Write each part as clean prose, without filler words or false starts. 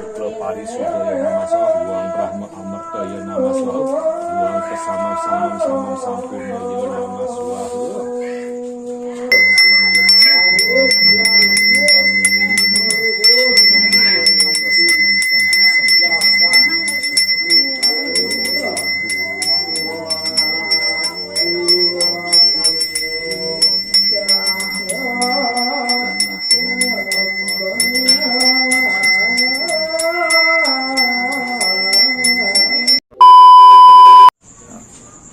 Sukla Parisuda ya nama soh, Buang Brahma Amarta ya nama soh, Buang Kesamam Samam Samam Sampurna ya nama soh.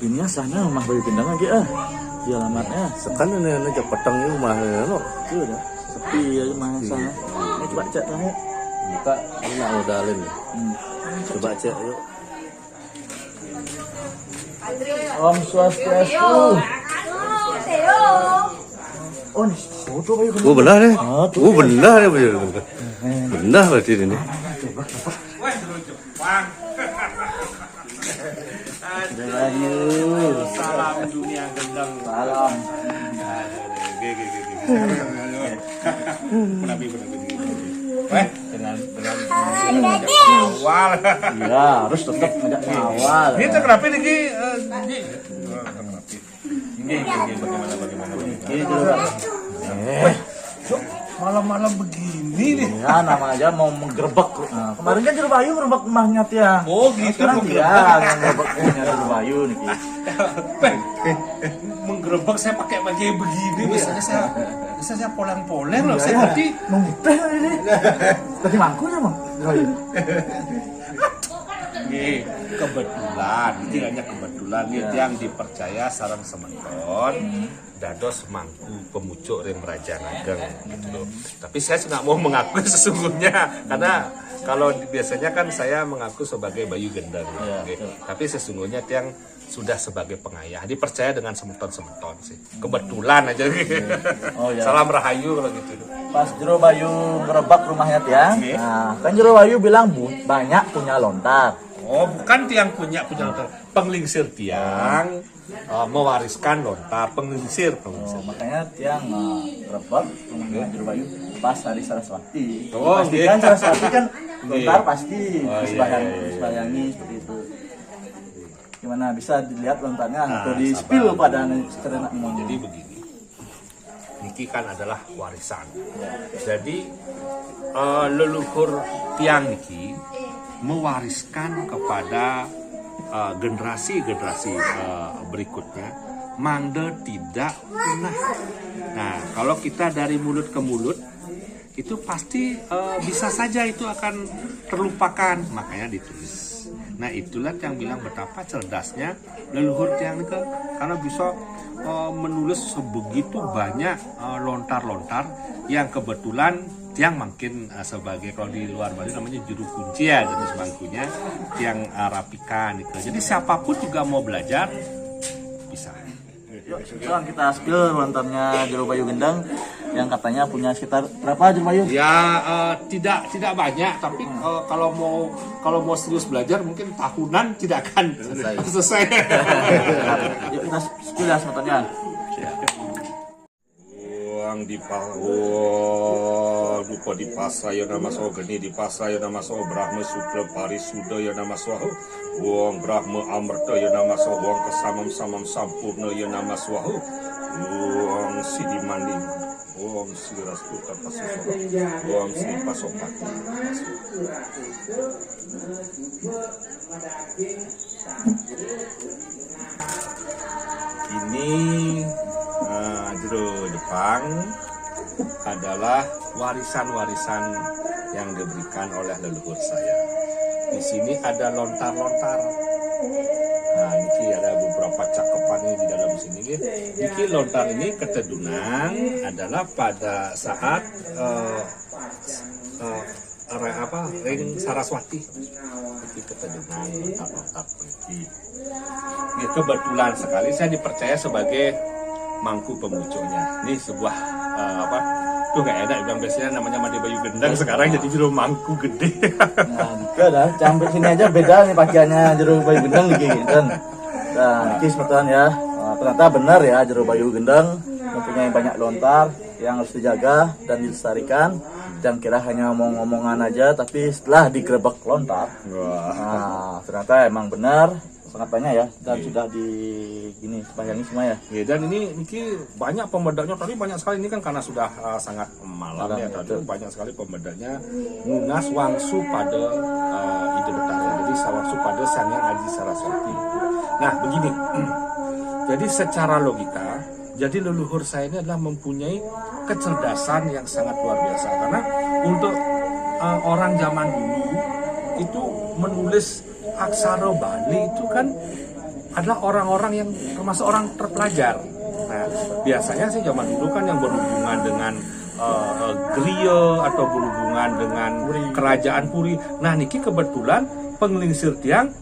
Ini sana rumah Bayu Gendang lagi di alamatnya. Sekarang ini aja petangnya rumahnya lo. Itu udah sepi ya rumahnya sana. Ini coba cek terakhir. Buka ini udah alin. Coba cek yuk. Om Swastiastu. Oh, ini foto Bayu Gendang. Oh benar ya? tuh. Oh benar ya Bayu Gendang. Benar berarti ini. Salam dunia gendang. Salam. Dengan awal. Iya, harus tetap ngajak awal. Ini kenapa ini? Malam-malam begini nih. Ya, nama aja mau menggerebek. Nah, kemarin kan Jero Bayu ngerebek rumahnya Tiang. Oh gitu. Sekarang dia ngerebek rumahnya Jero Bayu nih. Menggerebek saya pakai baju begini. Biasanya saya polang-polang loh. Saya tadi nungteh ini. Tadi mangkunya Bang. nih kebetulan, ini hanya kebetulan nih yang dipercaya sarang sementon dados mangku pemucuk ring Raja Nageng gitu. Tapi saya nggak mau mengakui sesungguhnya karena kalau biasanya kan saya mengaku sebagai Bayu Gendang, gitu. Tapi sesungguhnya tiang sudah sebagai pengayah dipercaya dengan sementon-sementon sih. Kebetulan aja gitu. Salam rahayu kalau gitu. Pas Jero Bayu ngerebak rumahnya Tiang, nah kan Jero Bayu bilang banyak punya lontar. Oh, bukan tiang punya lontar, penglingsir tiang mewariskan lontar, penglingsir. Makanya Tiang ngerebak rumahnya Jero Bayu pas hari Saraswati. Oh, pastikan Saraswati kan lontar pasti disembayangi seperti itu. Gimana bisa dilihat lontarnya atau di spill pada secara jadi begini. Niki kan adalah warisan. Jadi leluhur tiang niki mewariskan kepada generasi-generasi berikutnya mangde tidak punah. Nah, kalau kita dari mulut ke mulut itu pasti bisa saja itu akan terlupakan, makanya ditulis. Nah, itulah yang bilang betapa cerdasnya leluhur tiang nike karena bisa menulis sebegitu banyak lontar-lontar yang kebetulan tiang makin sebagai kalau di luar Bali namanya juru kunci ya jenis bangkunya tiang rapikan gitu. Jadi siapapun juga mau belajar bisa. Yuk, sekarang kita spill lontarnya Jero Bayu Gendang yang katanya punya sekitar berapa Jero Bayu? Ya tidak banyak, tapi kalau mau serius belajar mungkin tahunan tidak akan selesai. Yuk kita spill ya lontarnya. Uang lupa di pasaya nama soh geni di pasaya nama soh Brahma Sukla Parisuda ya nama soh Uang Brahma Amarta ya nama soh Uang Kesamam Samam Sampurna ya nama soh Uang Sidimandi Uang Sri Rastuta Pasusoka Uang Sri Pasopati. Ini Jero Jepang adalah warisan-warisan yang diberikan oleh leluhur saya. Di sini ada lontar-lontar. Nah, ini ada beberapa cakepan di dalam sini. Ini lontar ini ketedunan adalah pada saat ring Saraswati. Ini ketedunan lontar-lontar ini. Ini kebetulan sekali saya dipercaya sebagai mangku pemucuknya. Ini sebuah tuh nggak enak bilang biasanya namanya Made Bayu Gendang sekarang jadi Jero Mangku Gede. Nah, enggak dah, campur sini aja beda nih pakaiannya Jero Bayu Gendang nih gitu. Nah, kis betulan ya. Nah, ternyata benar ya Jero Bayu Gendang mempunyai banyak lontar yang harus dijaga dan dilestarikan Jangan kira hanya omong-omongan aja, tapi setelah digerebek lontar, nah ternyata emang benar sangat banyak ya, dan sudah di gini sepanjang ini semua ya. Ya, dan ini banyak pembedaknya tadi, banyak sekali ini kan karena sudah sangat malam ya tadi, banyak sekali pembedaknya Munas wangsu pada ide betara. Jadi wangsu pada Sanyang Aji Saraswati. Nah begini, jadi secara logika, jadi leluhur saya ini adalah mempunyai kecerdasan yang sangat luar biasa, karena untuk orang zaman dulu itu menulis aksara Bali itu kan adalah orang-orang yang termasuk orang terpelajar. Nah, biasanya sih zaman dulu kan yang berhubungan dengan griya atau berhubungan dengan kerajaan Puri. Nah, niki kebetulan penglingsir tiang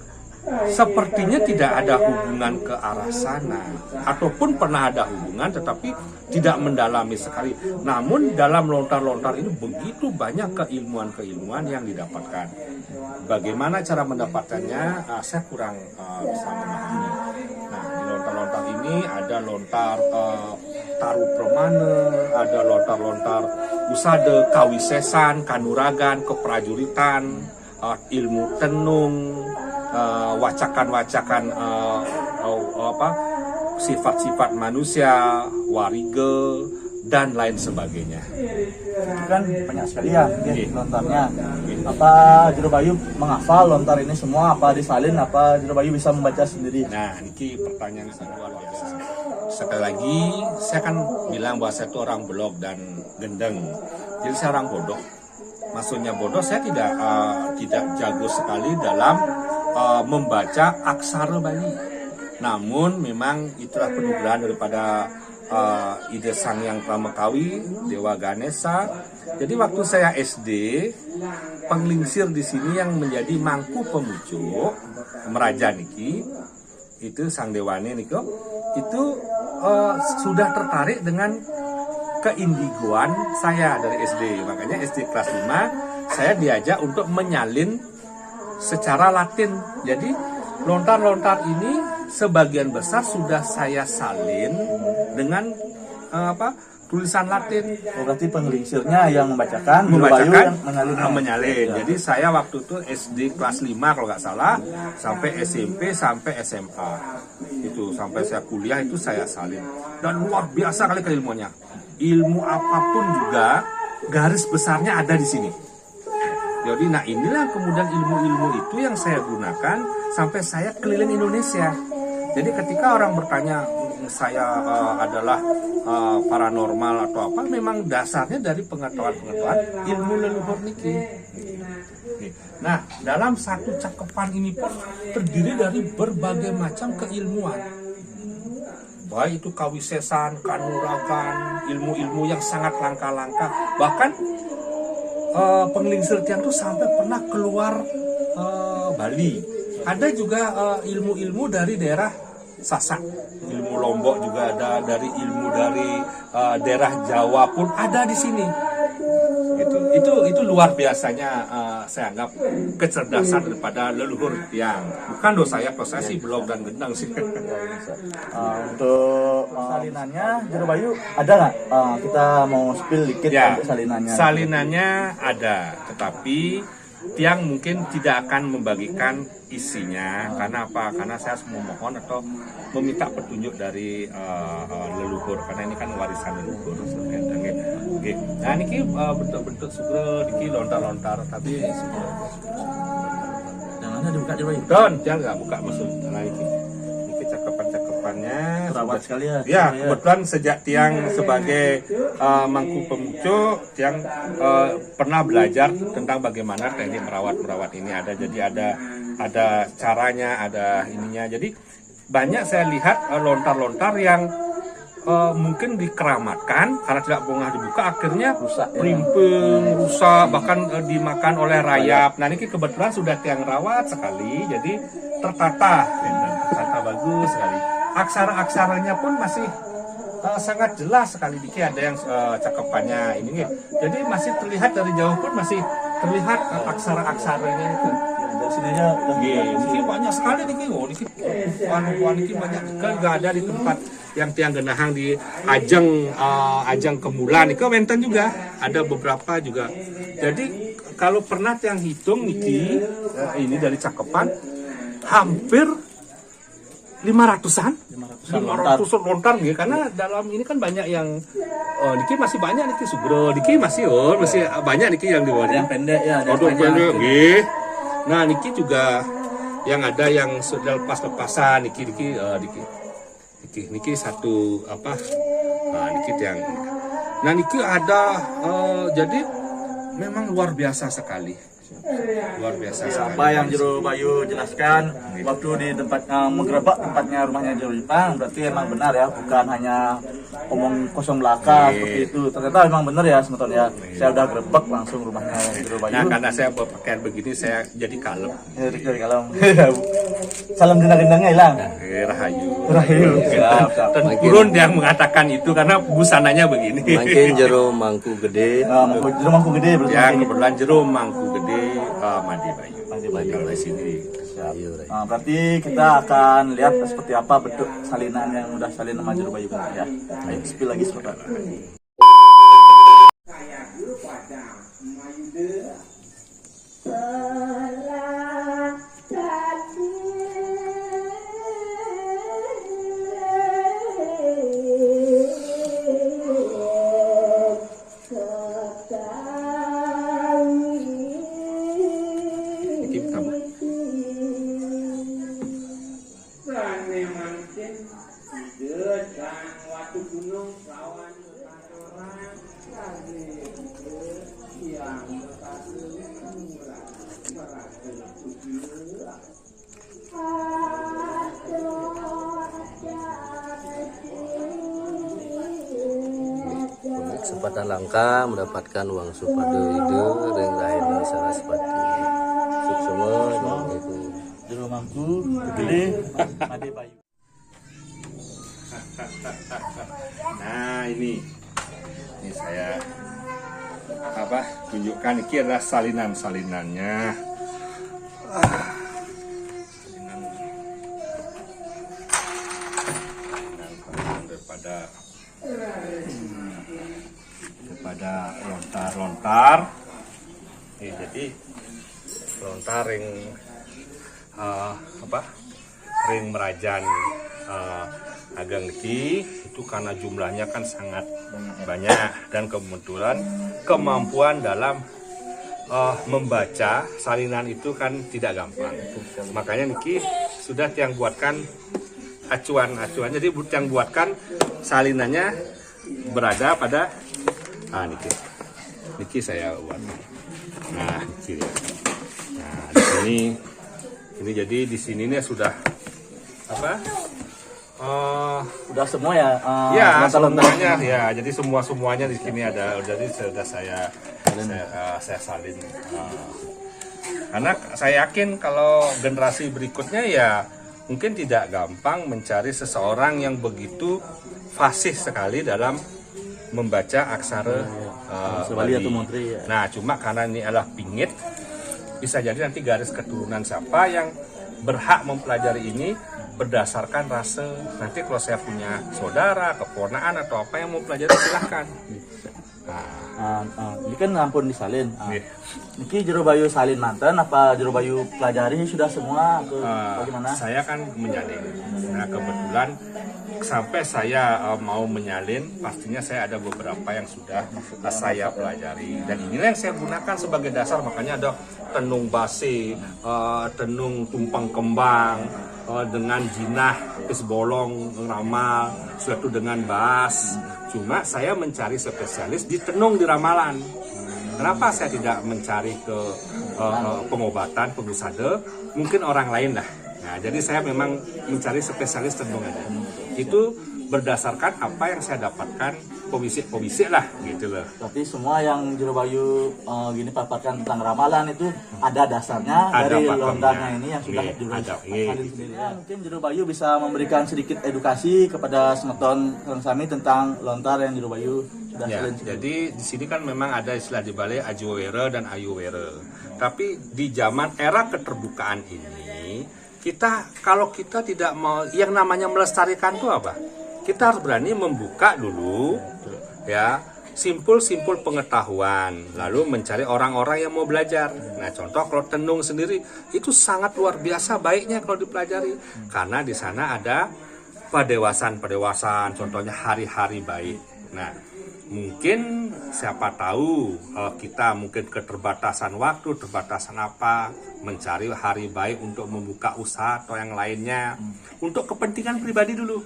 sepertinya tidak ada hubungan ke arah sana, ataupun pernah ada hubungan tetapi tidak mendalami sekali. Namun dalam lontar-lontar ini begitu banyak keilmuan-keilmuan yang didapatkan. Bagaimana cara mendapatkannya, saya kurang bisa memahami. Nah, di lontar-lontar ini ada lontar taru premana, ada lontar-lontar usada, kawisesan, kanuragan, keprajuritan, ilmu tenung, wacakan-wacakan sifat-sifat manusia, warige, dan lain sebagainya. Itu kan banyak sekali ya lontarnya. Apa Jero Bayu menghafal lontar ini semua, apa disalin, apa Jero Bayu bisa membaca sendiri? Nah, ini pertanyaan yang luar biasa. Sekali lagi, saya kan bilang bahwa saya itu orang belok dan gendeng. Jadi saya orang bodoh. Maksudnya bodoh, saya tidak jago sekali dalam membaca aksara Bali. Namun memang itulah penugasan daripada ide Sang Yang Pramekawi, Dewa Ganesha. Jadi waktu saya SD, penglingsir di sini yang menjadi mangku pemucuk Meraja niki, itu Sang Dewane niko, itu sudah tertarik dengan keindigoan saya dari SD. Makanya SD kelas 5 saya diajak untuk menyalin secara Latin. Jadi lontar-lontar ini sebagian besar sudah saya salin dengan tulisan Latin. Berarti penglingsirnya yang membacakan, Jero Bayu yang menyalin. Jadi saya waktu itu SD kelas 5 kalau nggak salah, sampai SMP sampai SMA. Itu sampai saya kuliah itu saya salin. Dan luar biasa kali keilmuannya. Ilmu apapun juga garis besarnya ada di sini. Jadi nah inilah kemudian ilmu-ilmu itu yang saya gunakan sampai saya keliling Indonesia. Jadi ketika orang bertanya saya adalah paranormal atau apa, memang dasarnya dari pengetahuan-pengetahuan ilmu leluhur niki. Nah, dalam satu cakepan ini pun terdiri dari berbagai macam keilmuan. Baik itu kawisesan, kanuragan, ilmu-ilmu yang sangat langka-langka. Bahkan penglingsir tiang itu sampai pernah keluar Bali. Ada juga ilmu-ilmu dari daerah Sasak, ilmu Lombok juga ada, dari ilmu dari daerah Jawa pun ada di sini. Itu luar biasanya saya anggap kecerdasan daripada leluhur tiang. Bukan dosa saya prosesi belok dan gendang sih. Untuk salinannya Jero Bayu ada nggak? Kita mau spill dikit Ya, untuk salinannya. salinannya ada, tetapi tiang mungkin tidak akan membagikan isinya. Karena apa? Karena saya memohon atau meminta petunjuk dari leluhur, karena ini kan warisan leluhur. Oke. Nah ini bentuk-bentuk sugra, ini lontar-lontar, tapi Jangan ada dibuka Jero Bayu. jangan nggak buka masuk. Nah ini cakapan-cakapannya Terawat sekali ya. Ya, kebetulan sejak tiang sebagai mangku pemucuk, tiang pernah belajar tentang bagaimana teknik merawat ini ada. Jadi ada caranya, ada ininya. Jadi banyak saya lihat lontar-lontar yang mungkin dikeramatkan karena tidak pernah dibuka, akhirnya Rusak, ya. rimping, rusak, bahkan dimakan oleh rayap. Nah ini kebetulan sudah tiang rawat sekali, jadi tertata bagus sekali. Aksara-aksaranya pun masih sangat jelas sekali. Diki ada yang cakepannya ini, jadi masih terlihat dari jauh pun masih terlihat aksara-aksaranya itu. Dari sininya lebih Niki banyak sekali niki, niki niki banyak kan nggak ada di tempat yang tiang genahang di ajang kemulan niki wenten juga ada beberapa juga. Jadi kalau pernah tiang hitung niki ini dari cakepan hampir 500-an 500 lontar gitu karena dalam ini kan banyak yang niki masih banyak niki Sugro niki masih banyak niki yang di bawah yang pendek ya, ada Waduh, panjang. pendek, nggih. Nah, niki juga yang ada yang sudah lepas-lepasan niki satu apa? Nah, niki yang nah niki ada jadi memang luar biasa sekali. Luar biasa sekali. Apa yang Jero Bayu jelaskan waktu di tempat menggerebek tempatnya rumahnya Jero Ipang berarti emang benar ya, bukan hanya omong kosong belaka seperti itu. Ternyata memang benar ya semeton ya. Saya udah gerebek langsung rumahnya Jero Bayu. Nah, karena saya berpakaian begini saya jadi kalem. Dari kalem. Salam gendang-gendangnya hilang. Rahayu. Rahayu. Dan kurun yang mengatakan itu karena busananya begini. Makin jero mangku gede. Jero mangku gede berarti. Yang kebetulan Jero mangku gede Made Bayu. Kalau di sini. Nah, berarti kita akan lihat seperti apa bentuk salinan yang udah salin sama Jero Bayu ya. Ayo spill lagi sobat. Niki kamu. Kesempatan langka mendapatkan uang supado itu ring rahini Saraswati. Suksema itu. Jero mangku gede Made Bayu. Nah ini saya tunjukkan ini adalah salinannya. Salinan daripada lontar-lontar. Jadi lontar ring ring merajan Ageng niki itu karena jumlahnya kan sangat banyak dan kebetulan kemampuan dalam membaca salinan itu kan tidak gampang. Makanya niki sudah yang buatkan acuan-acuan. Jadi yang buatkan salinannya berada pada niki saya buat. Nah, niki. Nah, di sini ini jadi di sini nih sudah Udah semua ya? Ya, semuanya ya. Jadi semuanya di sini ada. Jadi sudah saya salin. Karena saya yakin kalau generasi berikutnya ya mungkin tidak gampang mencari seseorang yang begitu fasih sekali dalam membaca aksara Bali atau Montri ya. Nah, cuma karena ini adalah pingit, bisa jadi nanti garis keturunan siapa yang berhak mempelajari ini berdasarkan rasa. Nanti kalau saya punya saudara, keponakan atau apa yang mau pelajari silahkan. Ini kan ampun disalin. Iya. Niki Jero Bayu salin mantan apa Jero Bayu pelajari sudah semua atau bagaimana? Saya kan menyalin. Nah, kebetulan sampai saya mau menyalin, pastinya saya ada beberapa yang sudah saya pelajari. Dan inilah yang saya gunakan sebagai dasar. Makanya ada tenung base, tenung tumpang kembang, dengan jinah, bolong, ramal, suatu dengan bas. Cuma saya mencari spesialis di tenung di ramalan. Kenapa saya tidak mencari ke pengobatan, pengusada? Mungkin orang lain lah. Nah, jadi saya memang mencari spesialis tenung aja. Itu berdasarkan apa yang saya dapatkan, pobisik lah gitu loh. Berarti semua yang Jero Bayu gini paparkan tentang ramalan itu ada dasarnya Ada dari pakemnya. lontarnya ini yang sudah Jero Bayu salin sendiri. Ya, mungkin Jero Bayu bisa memberikan sedikit edukasi kepada semeton orang sami tentang lontar yang Jero Bayu Ya, jadi di sini kan memang ada istilah di Bali ajuwere dan ayuwere. Tapi di zaman era keterbukaan ini, kalau kita tidak mau yang namanya melestarikan itu apa? Kita harus berani membuka dulu, ya, simpul-simpul pengetahuan, lalu mencari orang-orang yang mau belajar. Nah, contoh kalau tenung sendiri itu sangat luar biasa baiknya kalau dipelajari, karena di sana ada padewasan, contohnya hari-hari baik. Nah, mungkin siapa tahu kita mungkin keterbatasan waktu, terbatasan apa, mencari hari baik untuk membuka usaha atau yang lainnya untuk kepentingan pribadi dulu.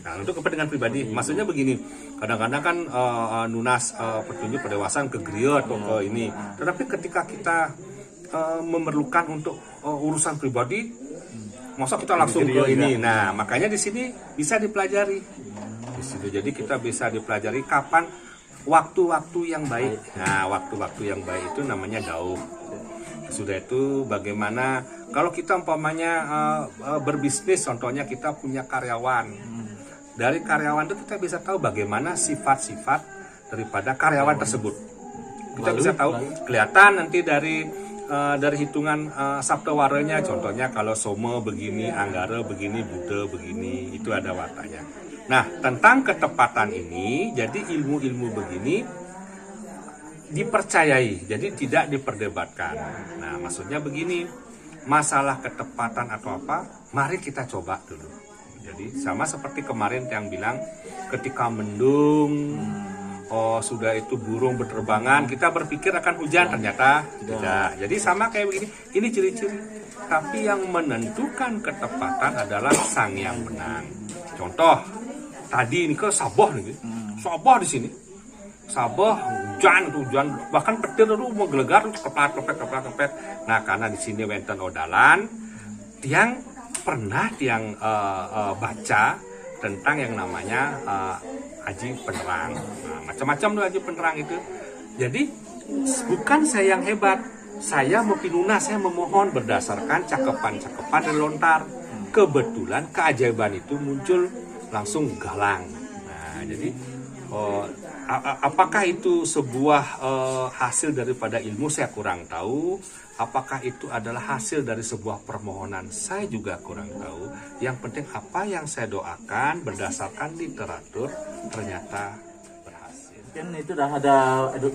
Nah, untuk kepentingan pribadi, maksudnya begini, kadang-kadang kan nunas petunjuk padewasan ke griya atau ke ini, tetapi ketika kita memerlukan untuk urusan pribadi, masa kita langsung ke ini. Nah, makanya di sini bisa dipelajari. Di situ jadi kita bisa dipelajari kapan waktu-waktu yang baik. Nah, waktu-waktu yang baik itu namanya dauh. Sudah itu bagaimana kalau kita umpamanya berbisnis, contohnya kita punya karyawan. Dari karyawan itu kita bisa tahu bagaimana sifat-sifat daripada karyawan tersebut. Kita bisa tahu, kelihatan nanti dari hitungan sabtawaranya, contohnya kalau Somo begini, Anggara begini, Buddha begini, itu ada watanya. Nah, tentang ketepatan ini, jadi ilmu-ilmu begini dipercayai, jadi tidak diperdebatkan. Nah, maksudnya begini, masalah ketepatan atau apa, mari kita coba dulu. Jadi sama seperti kemarin yang bilang, ketika mendung, sudah itu burung berterbangan, kita berpikir akan hujan, ternyata tidak. Jadi sama kayak begini, ini ciri-ciri. Tapi yang menentukan ketepatan adalah Sang Yang Benang. Contoh, tadi ini ke Sabah nih, Sabah di sini, Sabah hujan, bahkan petir itu mau gelegar, kepet. Nah, karena di sini wenten odalan, yang pernah baca tentang yang namanya Aji Penerang. Nah, macam-macam tuh Aji Penerang itu. Jadi bukan saya yang hebat, saya mau pinuna, saya memohon berdasarkan cakepan-cakepan dan lontar. Kebetulan keajaiban itu muncul langsung galang. Nah, jadi apakah itu sebuah hasil daripada ilmu, saya kurang tahu. Apakah itu adalah hasil dari sebuah permohonan, saya juga kurang tahu. Yang penting apa yang saya doakan berdasarkan literatur ternyata berhasil. Mungkin itu udah ada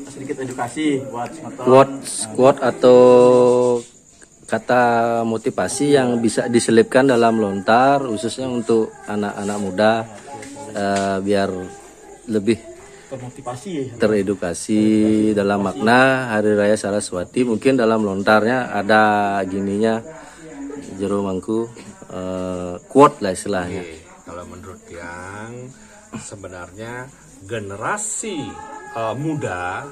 sedikit edukasi buat quote atau kata motivasi yang bisa diselipkan dalam lontar, khususnya untuk anak-anak muda, biar lebih teredukasi dalam makna Hari Raya Saraswati. Mungkin dalam lontarnya ada gininya, jero mangku quote lah istilahnya. Kalau menurut yang sebenarnya generasi muda,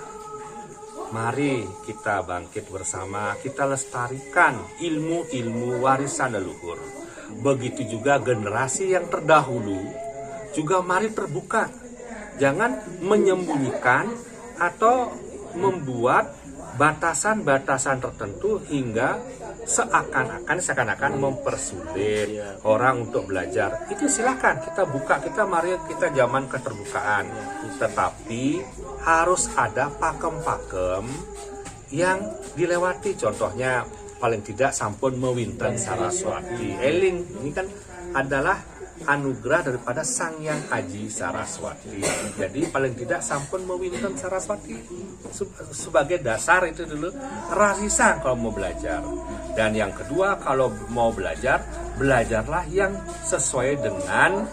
mari kita bangkit bersama, kita lestarikan ilmu-ilmu warisan leluhur. Begitu juga generasi yang terdahulu juga mari terbuka. Jangan menyembunyikan atau membuat batasan-batasan tertentu hingga seakan-akan mempersulit orang untuk belajar. Itu silakan kita buka, mari kita zaman keterbukaan. Tetapi harus ada pakem-pakem yang dilewati. Contohnya paling tidak sampun mewinten Saraswati. Eling ini kan adalah anugerah daripada Sang Yang Aji Saraswati. Jadi paling tidak sampun mewinten Saraswati sebagai dasar itu dulu rarisan kalau mau belajar. Dan yang kedua, kalau mau belajar, belajarlah yang sesuai dengan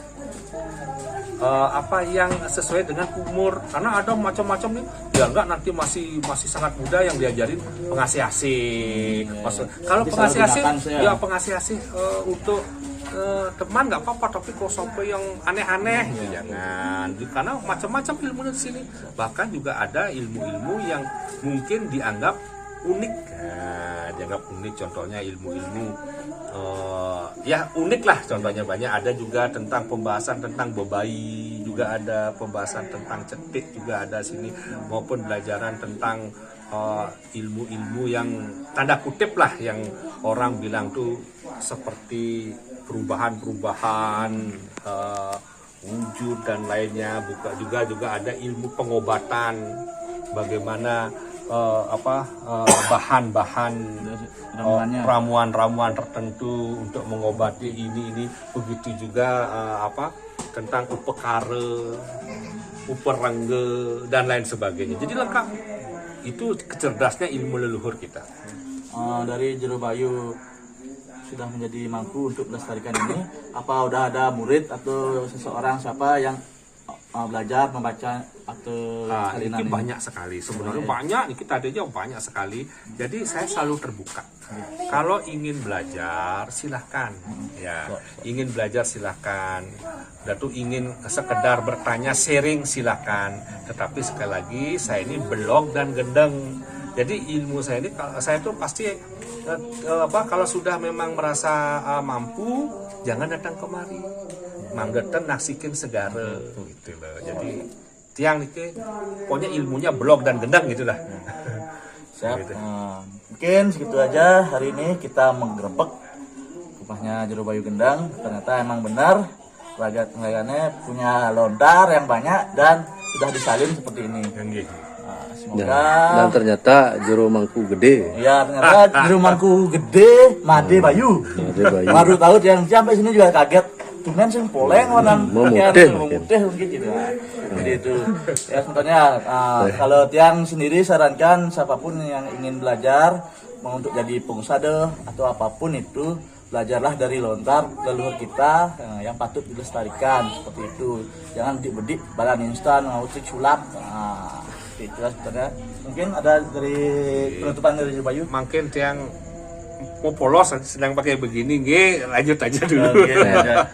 yang sesuai dengan umur, karena ada macam-macam nih, ya enggak nanti masih sangat muda yang diajarin pengasih-asih. Kalau pengasih-asih ya pengasih-asih untuk teman nggak apa-apa, tapi kalau sampai yang aneh-aneh gitu jangan, karena macam-macam ilmunya di sini. Bahkan juga ada ilmu-ilmu yang mungkin dianggap unik. Nah, dianggap unik, contohnya ilmu-ilmu ya unik lah, contohnya banyak. Ada juga tentang pembahasan tentang bebai, juga ada pembahasan tentang cetik juga ada sini, maupun pelajaran tentang ilmu-ilmu yang tanda kutip lah, yang orang bilang tuh seperti perubahan-perubahan wujud dan lainnya, juga ada ilmu pengobatan, bagaimana bahan-bahan ramuan-ramuan tertentu untuk mengobati ini. Begitu juga tentang upekare, uperengge dan lain sebagainya. Jadi lengkap. Itu kecerdasnya ilmu leluhur kita. Dari Jero Bayu sudah menjadi mampu untuk melestarikan ini, apa udah ada murid atau seseorang siapa yang belajar membaca atau ini banyak sekali sebenarnya, banyak nih, kita ada aja banyak sekali. Jadi saya selalu terbuka. Kalau ingin belajar silahkan, ya ingin belajar silahkan. Datu ingin sekedar bertanya sharing silahkan. Tetapi sekali lagi saya ini belok dan gendeng. Jadi ilmu saya ini, saya tuh pasti kalau sudah memang merasa mampu, jangan datang kemari. Manggeten nasikin segara gitu loh. Jadi tiang nih pokoknya ilmunya blok dan gendang gitu lah. Siap. Gitu. Mungkin segitu aja hari ini kita menggerebek rumahnya Jero Bayu Gendang. Ternyata emang benar layannya punya lontar yang banyak dan sudah disalin seperti ini. Semoga Dan ternyata jero mangku gede. ya ternyata Jero Mangku gede Made Bayu. Made Bayu. Baru tahu yang sampai sini juga kaget. Tumen sing poleng warna memutih mungkin gitu. Jadi itu ya sebetulnya kalau tiang sendiri sarankan siapapun yang ingin belajar mau untuk jadi pengusaha atau apapun itu, belajarlah dari lontar leluhur kita yang patut dilestarikan seperti itu. Jangan bedik balan instan ngautik sulap. Itulah sebetulnya. Mungkin ada dari penutupan dari Bayu. Makin tiang mau polos sedang pakai begini, lanjut aja dulu.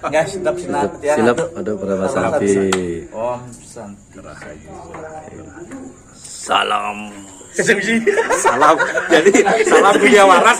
Enggak, silap Silap ada berapa santi. Om Santi. Salam. Salam. Jadi salam punya waras.